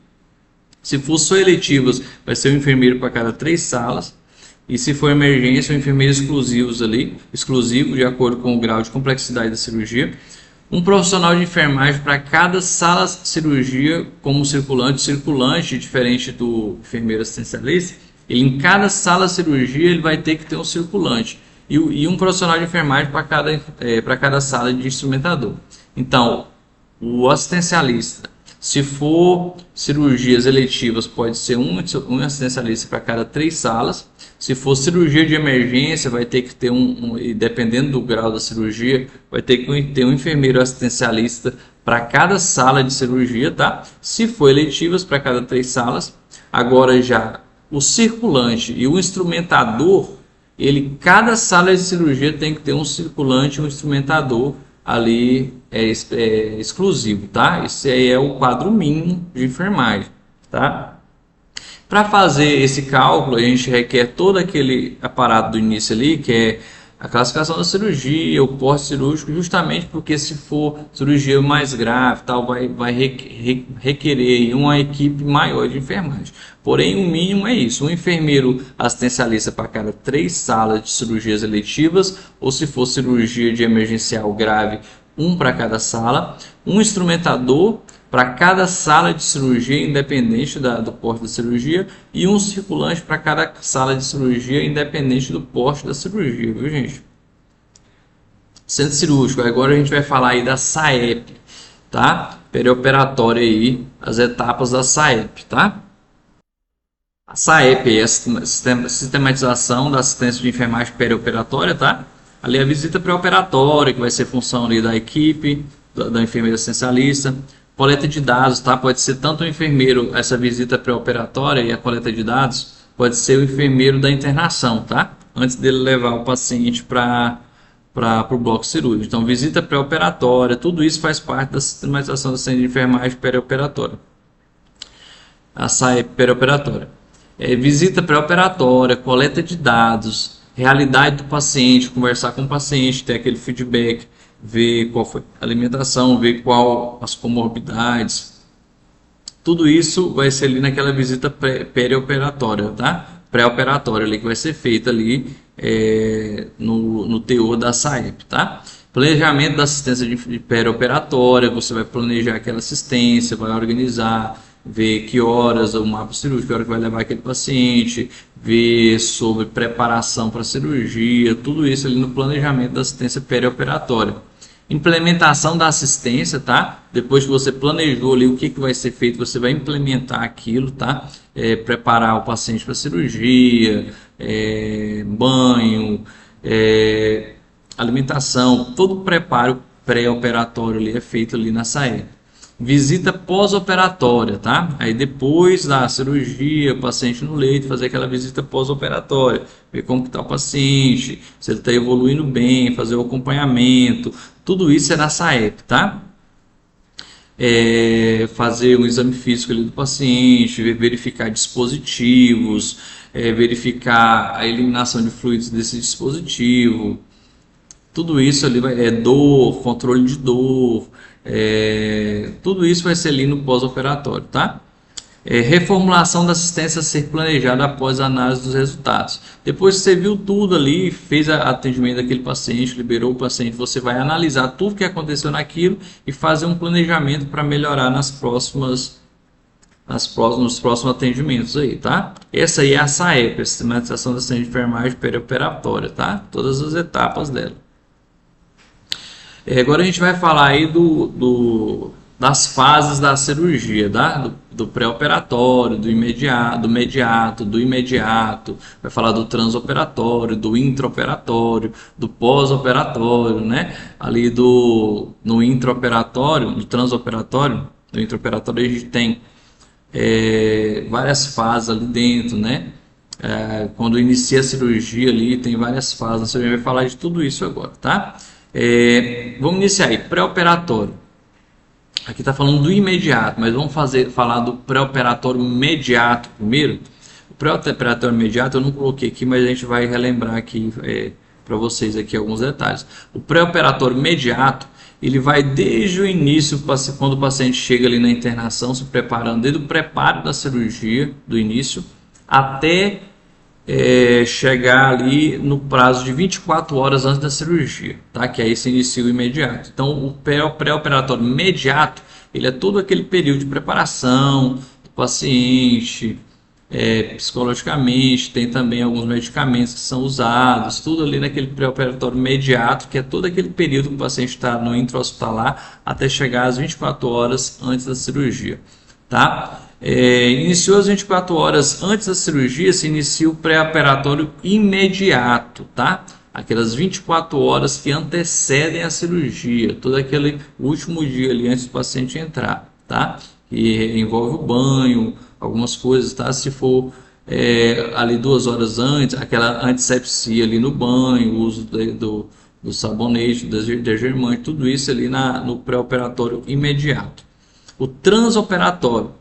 Se for só eletivas, vai ser um enfermeiro para cada 3 salas. E se for emergência, um enfermeiro exclusivo, de acordo com o grau de complexidade da cirurgia. Um profissional de enfermagem para cada sala de cirurgia, como circulante, diferente do enfermeiro assistencialista. Ele, em cada sala de cirurgia, ele vai ter que ter um circulante. E um profissional de enfermagem para cada sala de instrumentador. Então, o assistencialista, se for cirurgias eletivas, pode ser um assistencialista para cada 3 salas. Se for cirurgia de emergência, vai ter que ter e dependendo do grau da cirurgia, vai ter que ter um enfermeiro assistencialista para cada sala de cirurgia, tá? Se for eletivas, para cada 3 salas. Agora já o circulante e o instrumentador, cada sala de cirurgia tem que ter um circulante e um instrumentador ali exclusivo, tá? Esse aí é o quadro mínimo de enfermagem, tá? Para fazer esse cálculo, a gente requer todo aquele aparato do início ali, que é a classificação da cirurgia, o porte cirúrgico, justamente porque se for cirurgia mais grave, tal, vai requerer uma equipe maior de enfermagem. Porém, o mínimo é isso, um enfermeiro assistencialista para cada 3 salas de cirurgias eletivas, ou se for cirurgia de emergencial grave, um para cada sala, um instrumentador para cada sala de cirurgia, independente do porte da cirurgia, e um circulante para cada sala de cirurgia, independente do porte da cirurgia, viu, gente? Centro cirúrgico, agora a gente vai falar aí da SAEP, tá? Perioperatória aí, as etapas da SAEP, tá? A SAEP é a sistematização da assistência de enfermagem perioperatória, tá? Ali a visita pré-operatória, que vai ser função ali da equipe, da enfermeira assistencialista. Coleta de dados, tá? Pode ser tanto o enfermeiro, essa visita pré-operatória e a coleta de dados, pode ser o enfermeiro da internação, tá? Antes dele levar o paciente para o bloco cirúrgico. Então, visita pré-operatória, tudo isso faz parte da sistematização da assistência de enfermagem pré-operatória. A SAEP pré-operatória. Visita pré-operatória, coleta de dados, realidade do paciente, conversar com o paciente, ter aquele feedback, ver qual foi a alimentação, ver qual as comorbidades. Tudo isso vai ser ali naquela visita perioperatória, tá? Pré-operatória ali que vai ser feita ali no teor da SAEP, tá? Planejamento da assistência de perioperatória, você vai planejar aquela assistência, vai organizar, ver que horas o mapa cirúrgico, que hora que vai levar aquele paciente, ver sobre preparação para a cirurgia, tudo isso ali no planejamento da assistência perioperatória. Implementação da assistência, tá? Depois que você planejou ali o que vai ser feito, você vai implementar aquilo, tá? Preparar o paciente para a cirurgia, banho, alimentação, todo o preparo pré-operatório ali é feito ali na SAEP. Visita pós-operatória, tá? Aí depois da cirurgia, o paciente no leito, fazer aquela visita pós-operatória, ver como está o paciente, se ele está evoluindo bem, fazer o acompanhamento, tudo isso é na SAEP, tá? Fazer um exame físico ali do paciente, verificar dispositivos, verificar a eliminação de fluidos desse dispositivo, tudo isso ali dor, controle de dor, tudo isso vai ser ali no pós-operatório, tá? Reformulação da assistência a ser planejada após a análise dos resultados. Depois que você viu tudo ali, fez o atendimento daquele paciente, liberou o paciente, você vai analisar tudo que aconteceu naquilo e fazer um planejamento para melhorar nos próximos atendimentos aí, tá? Essa aí é a SAEP, a Sistematização da Assistência de Enfermagem Perioperatória, tá? Todas as etapas dela. Agora a gente vai falar aí das fases da cirurgia, tá? Do pré-operatório, do imediato, vai falar do transoperatório, do intraoperatório, do pós-operatório, né? Ali no intraoperatório, no transoperatório, no intraoperatório a gente tem várias fases ali dentro, né? quando inicia a cirurgia ali, tem várias fases, você vai falar de tudo isso agora, tá? Vamos iniciar aí, pré-operatório. Aqui está falando do imediato, mas vamos falar do pré-operatório imediato primeiro. O pré-operatório imediato eu não coloquei aqui, mas a gente vai relembrar aqui para vocês aqui alguns detalhes. O pré-operatório imediato, ele vai desde o início, quando o paciente chega ali na internação, se preparando, desde o preparo da cirurgia, do início, até chegar ali no prazo de 24 horas antes da cirurgia, tá? Que aí se inicia o imediato. Então, o pré-operatório imediato, ele é todo aquele período de preparação do paciente, psicologicamente, tem também alguns medicamentos que são usados, tudo ali naquele pré-operatório imediato, que é todo aquele período que o paciente está no intra-hospitalar até chegar às 24 horas antes da cirurgia, tá? Iniciou as 24 horas antes da cirurgia, se inicia o pré-operatório imediato, tá? Aquelas 24 horas que antecedem a cirurgia, todo aquele último dia ali antes do paciente entrar, tá? Que envolve o banho, algumas coisas, tá? Se for ali 2 horas antes, aquela antisepsia ali no banho, o uso do sabonete, do degermante, tudo isso ali no pré-operatório imediato. O transoperatório.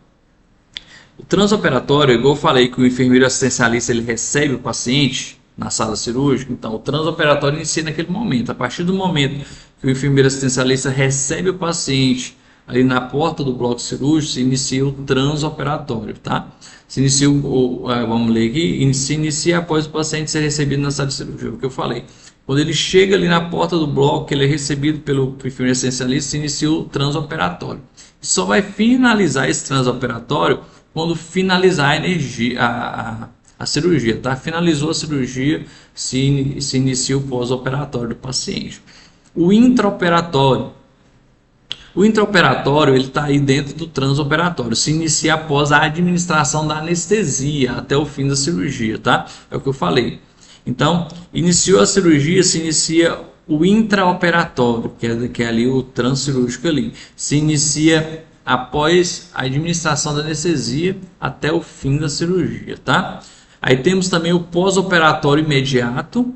O transoperatório, igual eu falei que o enfermeiro assistencialista ele recebe o paciente na sala cirúrgica, então o transoperatório inicia naquele momento. A partir do momento que o enfermeiro assistencialista recebe o paciente ali na porta do bloco cirúrgico, se inicia o transoperatório, tá? Se inicia vamos ler aqui, se inicia após o paciente ser recebido na sala de cirurgia, o que eu falei. Quando ele chega ali na porta do bloco, que ele é recebido pelo enfermeiro assistencialista, se inicia o transoperatório. Só vai finalizar esse transoperatório quando finalizar a cirurgia, tá? Finalizou a cirurgia, se inicia o pós-operatório do paciente. O intraoperatório. O intraoperatório ele está aí dentro do transoperatório, se inicia após a administração da anestesia até o fim da cirurgia, tá? É o que eu falei. Então, iniciou a cirurgia, se inicia o intraoperatório, que é ali o transcirúrgico ali. Se inicia após a administração da anestesia até o fim da cirurgia, tá? Aí temos também o pós-operatório imediato,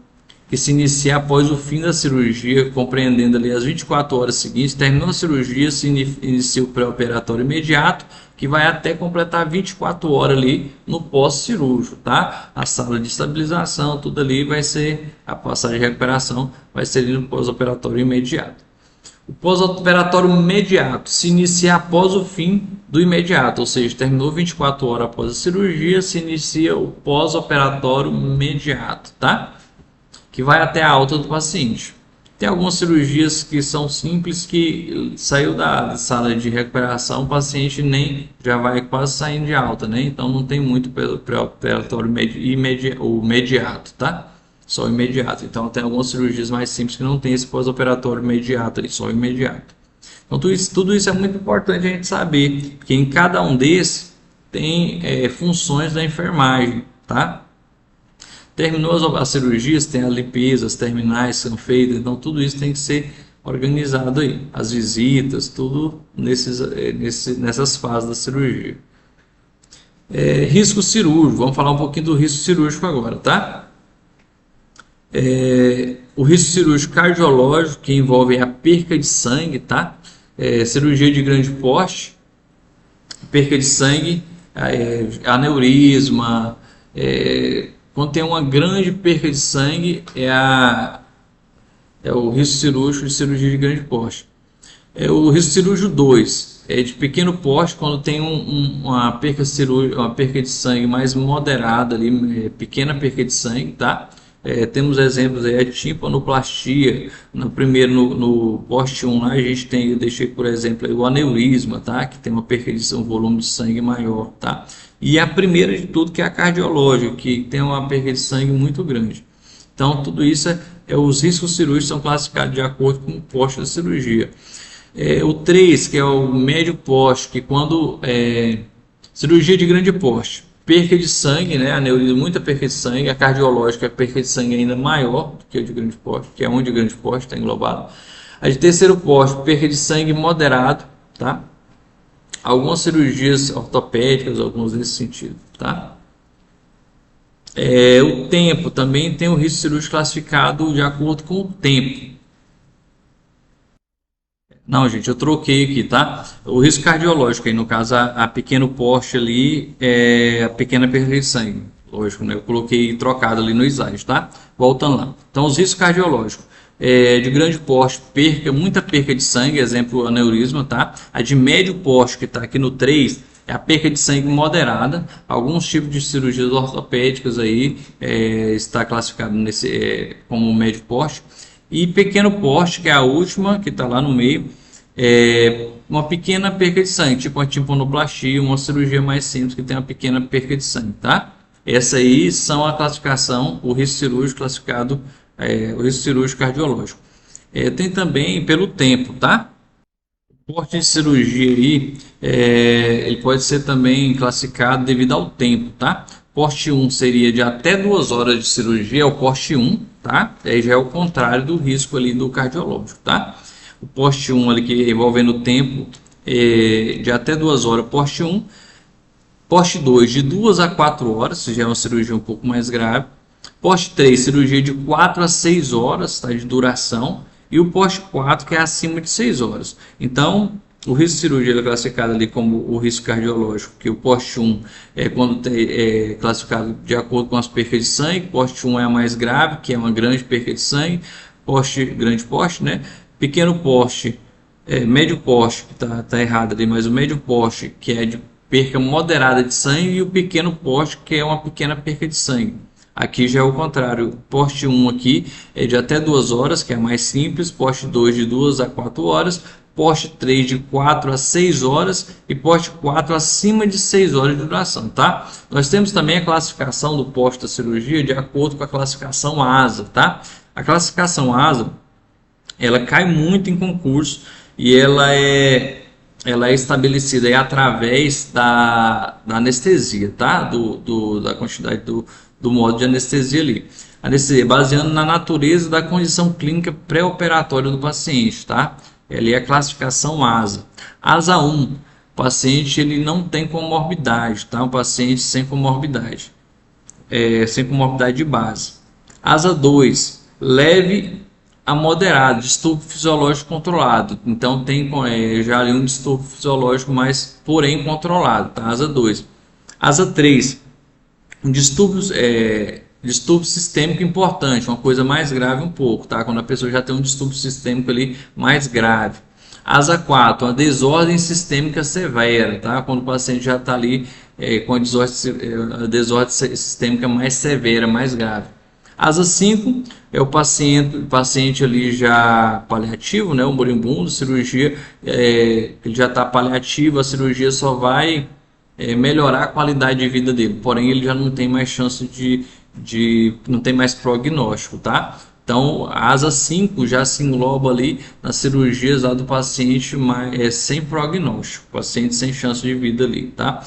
que se inicia após o fim da cirurgia, compreendendo ali as 24 horas seguintes. Terminou a cirurgia, se inicia o pré-operatório imediato, que vai até completar 24 horas ali no pós-cirúrgico, tá? A sala de estabilização, tudo ali vai ser, a passagem de recuperação vai ser ali no pós-operatório imediato. O pós-operatório imediato se inicia após o fim do imediato, ou seja, terminou 24 horas após a cirurgia, se inicia o pós-operatório imediato, tá? Que vai até a alta do paciente. Tem algumas cirurgias que são simples, que saiu da sala de recuperação, o paciente nem já vai quase saindo de alta, né? Então não tem muito pré-operatório imediato, tá? Só imediato. Então tem algumas cirurgias mais simples que não tem esse pós-operatório imediato, só imediato. Então tudo isso é muito importante a gente saber, porque em cada um desses tem funções da enfermagem, tá? Terminou as cirurgias, tem as limpezas terminais são feitas, então tudo isso tem que ser organizado aí. As visitas, tudo nessas fases da cirurgia. Risco cirúrgico, vamos falar um pouquinho do risco cirúrgico agora, tá? O risco cirúrgico cardiológico, que envolve a perca de sangue, tá? Cirurgia de grande porte, perca de sangue, aneurisma, quando tem uma grande perca de sangue, é o risco cirúrgico de cirurgia de grande porte. O risco cirúrgico 2 é de pequeno porte, quando tem uma perca de sangue mais moderada, ali, pequena perca de sangue, tá? Temos exemplos aí, a timpanoplastia, no poste 1 lá a gente tem, eu deixei por exemplo aí, o aneurisma, tá? Que tem uma perca de um volume de sangue maior, tá? E a primeira de tudo que é a cardiológica, que tem uma perca de sangue muito grande. Então tudo isso os riscos cirúrgicos são classificados de acordo com o poste da cirurgia. O 3, que é o médio porte, que quando cirurgia de grande porte, perca de sangue, né? Aneurisma, muita perca de sangue. A cardiológica, a perca de sangue ainda maior do que a de grande porte, que é onde o grande porte está englobado. A de terceiro porte, perca de sangue moderado, tá? Algumas cirurgias ortopédicas, algumas nesse sentido, tá? O tempo também tem o risco cirúrgico classificado de acordo com o tempo. Não, gente, eu troquei aqui, tá? O risco cardiológico, aí no caso, a pequeno porte ali, a pequena perda de sangue. Lógico, né? Eu coloquei trocado ali no slide, tá? Voltando lá. Então, os riscos cardiológicos. De grande porte, muita perca de sangue, exemplo, aneurisma, tá? A de médio porte, que está aqui no 3, é a perca de sangue moderada. Alguns tipos de cirurgias ortopédicas aí está classificado como médio porte. E pequeno porte, que é a última, que está lá no meio, uma pequena perca de sangue, tipo uma timpanoplastia, uma cirurgia mais simples que tem uma pequena perca de sangue, tá? Essa aí são a classificação, o risco cirúrgico classificado, o risco cirúrgico cardiológico. Tem também pelo tempo, tá? O porte de cirurgia aí, ele pode ser também classificado devido ao tempo, tá? Porte 1 seria de até 2 horas de cirurgia, é o porte 1, tá? Aí já é o contrário do risco ali do cardiológico, tá? O porte 1 ali que envolvendo o tempo de até 2 horas, porte 1. Porte 2 de 2 a 4 horas, se já é uma cirurgia um pouco mais grave. Porte 3, cirurgia de 4 a 6 horas, tá, de duração. E o porte 4, que é acima de 6 horas. Então, o risco de cirurgia é classificado ali como o risco cardiológico, que o porte 1 é classificado de acordo com as percas de sangue. Porte 1 é a mais grave, que é uma grande perca de sangue. Grande porte, né? Pequeno porte, médio porte, que tá errado ali, mas o médio porte, que é de perca moderada de sangue, e o pequeno porte, que é uma pequena perca de sangue. Aqui já é o contrário. Porte 1 aqui é de até 2 horas, que é mais simples. Porte 2 de 2 a 4 horas. Porte 3 de 4 a 6 horas. E porte 4 acima de 6 horas de duração, tá? Nós temos também a classificação do porte da cirurgia de acordo com a classificação ASA, tá? A classificação ASA, ela cai muito em concurso e ela é estabelecida aí através da anestesia, tá? Da quantidade do modo de anestesia ali. Anestesia baseando na natureza da condição clínica pré-operatória do paciente, tá? Ela é a classificação ASA. ASA 1, o paciente ele não tem comorbidade, tá? Um paciente sem comorbidade, sem comorbidade de base. ASA 2, leve a moderado, distúrbio fisiológico controlado. Então tem já ali um distúrbio fisiológico, mas porém controlado, tá? ASA 2. ASA 3, um distúrbio sistêmico importante, uma coisa mais grave um pouco, tá? Quando a pessoa já tem um distúrbio sistêmico ali mais grave. ASA 4, uma desordem sistêmica severa, tá? Quando o paciente já está ali com a desordem sistêmica mais severa, mais grave. ASA 5 é o paciente ali já paliativo, né? O moribundo, cirurgia, ele já está paliativo, a cirurgia só vai melhorar a qualidade de vida dele, porém ele já não tem mais chance não tem mais prognóstico, tá? Então a ASA 5 já se engloba ali nas cirurgias lá do paciente sem prognóstico, paciente sem chance de vida ali, tá?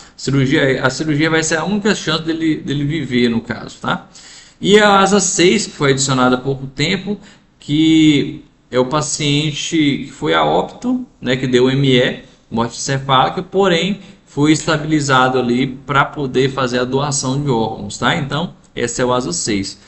A cirurgia vai ser a única chance dele viver no caso, tá? E a ASA 6, que foi adicionada há pouco tempo, que é o paciente que foi a óbito, né, que deu ME, morte encefálica, porém foi estabilizado ali para poder fazer a doação de órgãos, tá? Então, essa é o ASA 6.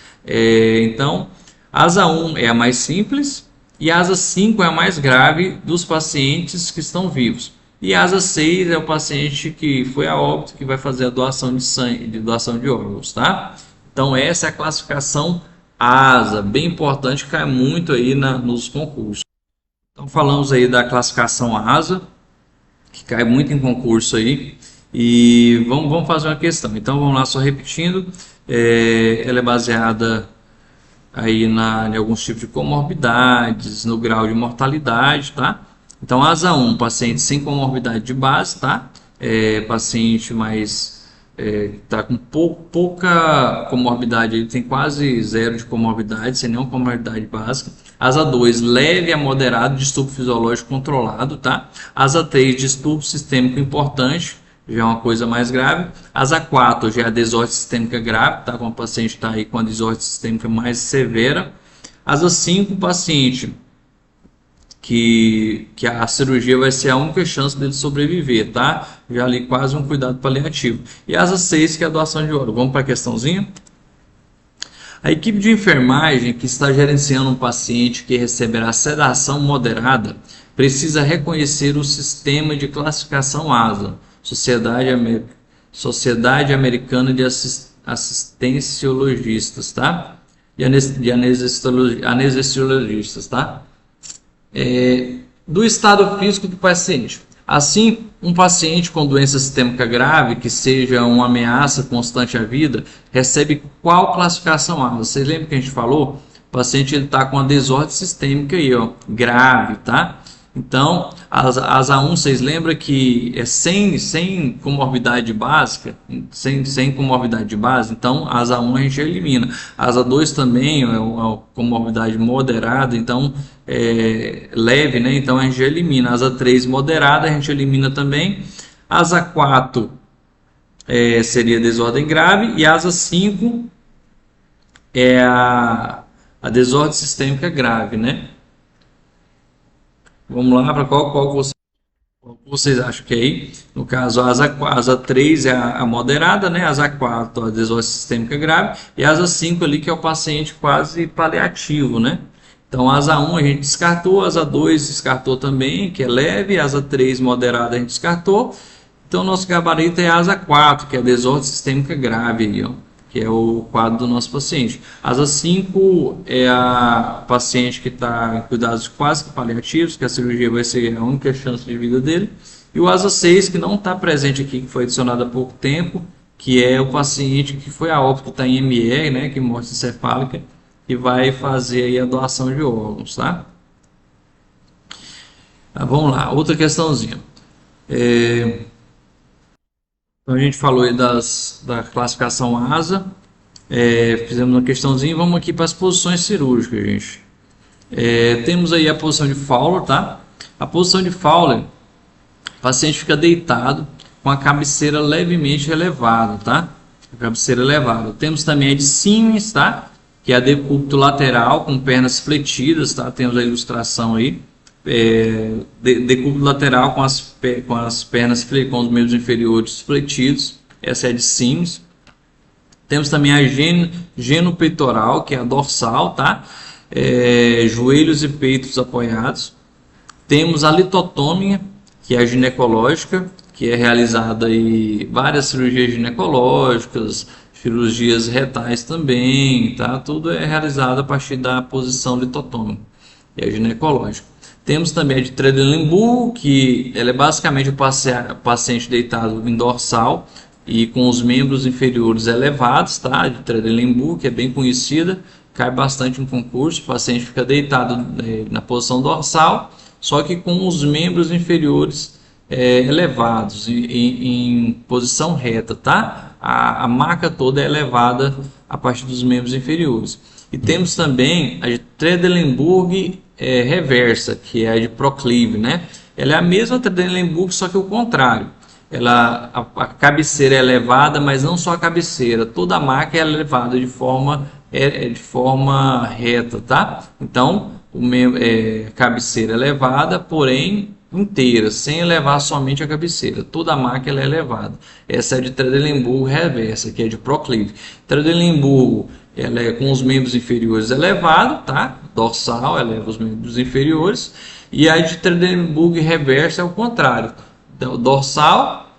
Então, ASA 1 é a mais simples e a ASA 5 é a mais grave dos pacientes que estão vivos. E a ASA 6 é o paciente que foi a óbito, que vai fazer a doação de sangue, de doação de órgãos, tá? Então essa é a classificação ASA, bem importante, cai muito aí nos concursos. Então falamos aí da classificação ASA, que cai muito em concurso aí, e vamos fazer uma questão. Então vamos lá, só repetindo, ela é baseada aí em alguns tipos de comorbidades, no grau de mortalidade, tá? Então ASA 1, paciente sem comorbidade de base, tá? Paciente mais está com pouca comorbidade, ele tem quase zero de comorbidade, sem nenhuma comorbidade básica. ASA 2, leve a moderado, distúrbio fisiológico controlado, tá? ASA 3, distúrbio sistêmico importante, já é uma coisa mais grave. ASA 4, já é a desordem sistêmica grave, tá? Quando o paciente está aí com a desordem sistêmica mais severa. ASA 5, paciente que a cirurgia vai ser a única chance dele sobreviver, tá? Já ali quase um cuidado paliativo. E ASA 6, que é a doação de órgão. Vamos para a questãozinha? A equipe de enfermagem que está gerenciando um paciente que receberá sedação moderada precisa reconhecer o sistema de classificação ASA, Sociedade Americana de Assistenciologistas, tá? De anestesiologistas, tá? Do estado físico do paciente. Assim, um paciente com doença sistêmica grave, que seja uma ameaça constante à vida, recebe qual classificação ASA? Vocês lembram que a gente falou? O paciente está com uma desordem sistêmica aí, ó, grave, tá? Então, asa 1, vocês lembram que é sem comorbidade básica, sem comorbidade de base, então asa 1 a gente elimina. Asa 2 também é uma comorbidade moderada, então leve, né? Então a gente elimina. Asa 3 moderada, a gente elimina também. Asa 4 seria desordem grave, e asa 5 é a desordem sistêmica grave, né? Vamos lá para qual vocês acham que é aí? No caso, a asa 3 é a moderada, né? Asa 4 a desordem sistêmica grave, e a asa 5 ali que é o paciente quase paliativo, né? Então, a asa 1 a gente descartou, a asa 2 descartou também, que é leve, a asa 3 moderada a gente descartou. Então, nosso gabarito é a asa 4, que é a desordem sistêmica grave aí, ó, que é o quadro do nosso paciente. Asa 5 é a paciente que está em cuidados quase que paliativos, que a cirurgia vai ser a única chance de vida dele. E o asa 6, que não está presente aqui, que foi adicionado há pouco tempo, que é o paciente que foi a óbito, que está em ME, né, que é morte encefálica, e vai fazer aí a doação de órgãos, tá? Vamos lá, outra questãozinha. Então a gente falou aí da classificação ASA, fizemos uma questãozinha, vamos aqui para as posições cirúrgicas, gente. Temos aí a posição de Fowler, tá? A posição de Fowler, o paciente fica deitado com a cabeceira levemente elevada, tá? A cabeceira elevada. Temos também a de Siemens, tá? Que é a decúbito lateral com pernas fletidas, tá? Temos a ilustração aí. Decúbito lateral com as pernas, com os membros inferiores fletidos. Essa é a de Siemens. Temos também a genopeitoral, que é a dorsal, tá? Joelhos e peitos apoiados. Temos a litotomia, que é a ginecológica, que é realizada em várias cirurgias ginecológicas, cirurgias retais também, tá? Tudo é realizado a partir da posição litotômica, que é ginecológica. Temos também a de Trendelenburg, que ela é basicamente o paciente deitado em dorsal e com os membros inferiores elevados, tá? De Trendelenburg, que é bem conhecida, cai bastante em concurso. O paciente fica deitado na posição dorsal, só que com os membros inferiores elevados, em posição reta, tá? A maca toda é elevada a partir dos membros inferiores. E temos também a de Trendelenburg reversa, que é a de proclive, né? Ela é a mesma Trendelenburg, só que o contrário. A cabeceira é elevada, mas não só a cabeceira, toda a maca é elevada de forma reta, tá? Então, cabeceira elevada, porém inteira, sem elevar somente a cabeceira. Toda a maca ela é elevada. Essa é de Trendelenburg reversa, que é de proclive. Trendelenburg ela é com os membros inferiores elevado, tá? Dorsal eleva os membros inferiores, e a de Trendelenburg reversa é o contrário, dorsal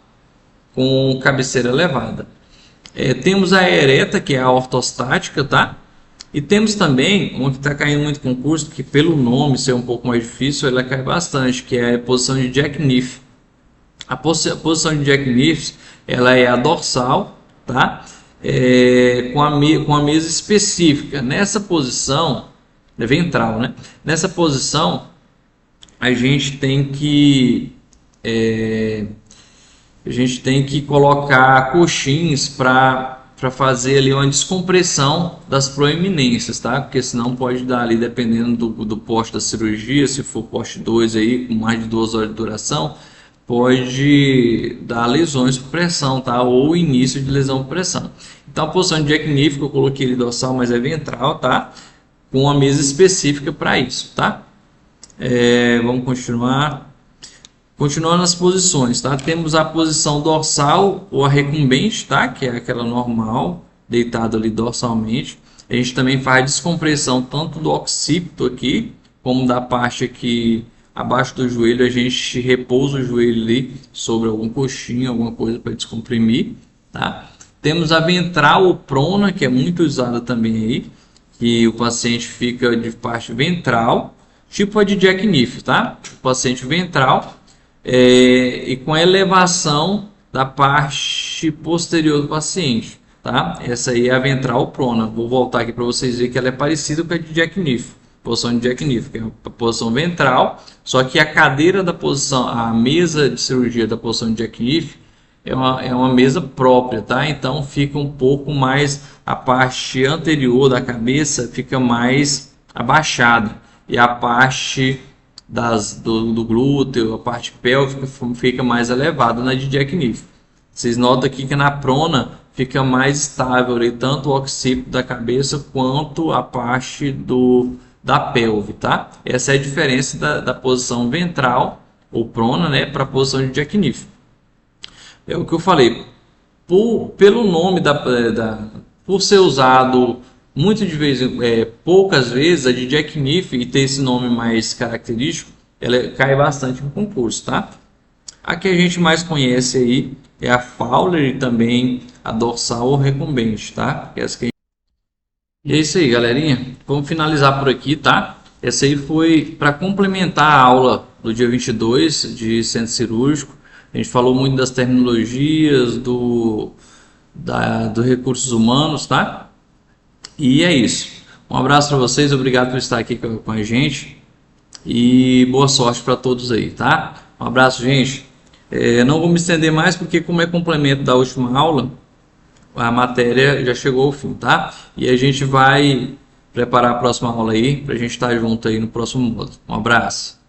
com cabeceira elevada. Temos a ereta, que é a ortostática, tá? E temos também uma que está caindo muito em concurso, que pelo nome ser um pouco mais difícil, ela cai bastante, que é a posição de Jackknife. A posição de Jackknife, ela é a dorsal, tá? Com a mesa específica. Nessa posição, ventral, né? Nessa posição, a gente tem que colocar coxins para fazer ali uma descompressão das proeminências, tá? Porque senão pode dar ali, dependendo do poste da cirurgia, se for poste 2 aí, com mais de 2 horas de duração, pode dar lesões por pressão, tá? Ou início de lesão por pressão. Então a posição de Jackknife, eu coloquei ele dorsal, mas é ventral, tá? Com uma mesa específica para isso, tá? Vamos continuar. Continuando as posições, tá? Temos a posição dorsal ou a recumbente, tá? Que é aquela normal, deitado ali dorsalmente. A gente também faz descompressão tanto do occipito aqui, como da parte aqui abaixo do joelho. A gente repousa o joelho ali sobre algum coxinho, alguma coisa para descomprimir, tá? Temos a ventral ou prona, que é muito usada também aí, que o paciente fica de parte ventral, tipo a de Jack Knife, tá? O paciente ventral e com a elevação da parte posterior do paciente, tá? Essa aí é a ventral prona. Vou voltar aqui para vocês verem que ela é parecida com a de Jack Knife, posição de Jack Knife, que é a posição ventral, só que a cadeira da posição, a mesa de cirurgia da posição de Jack Knife é uma mesa própria, tá? Então fica um pouco mais, a parte anterior da cabeça fica mais abaixada e a parte do glúteo, a parte pélvica fica mais elevada na de Jack Knife. Vocês notam aqui que na prona fica mais estável ali, tanto o occipito da cabeça quanto a parte da pelve, tá? Essa é a diferença da posição ventral ou prona, né, para a posição de Jack Knife. É o que eu falei, pelo nome por ser usado muito de vez, poucas vezes, a de Jack Knife e ter esse nome mais característico, ela cai bastante no concurso, tá? A que a gente mais conhece aí é a Fowler e também a dorsal ou recumbente, tá? E é isso aí, galerinha. Vamos finalizar por aqui, tá? Essa aí foi para complementar a aula do dia 22 de centro cirúrgico. A gente falou muito das terminologias, do recursos humanos, tá? E é isso. Um abraço para vocês, obrigado por estar aqui com a gente e boa sorte para todos aí, tá? Um abraço, gente. Não vou me estender mais porque, como é complemento da última aula, a matéria já chegou ao fim, tá? E a gente vai preparar a próxima aula aí para a gente estar junto aí no próximo módulo. Um abraço.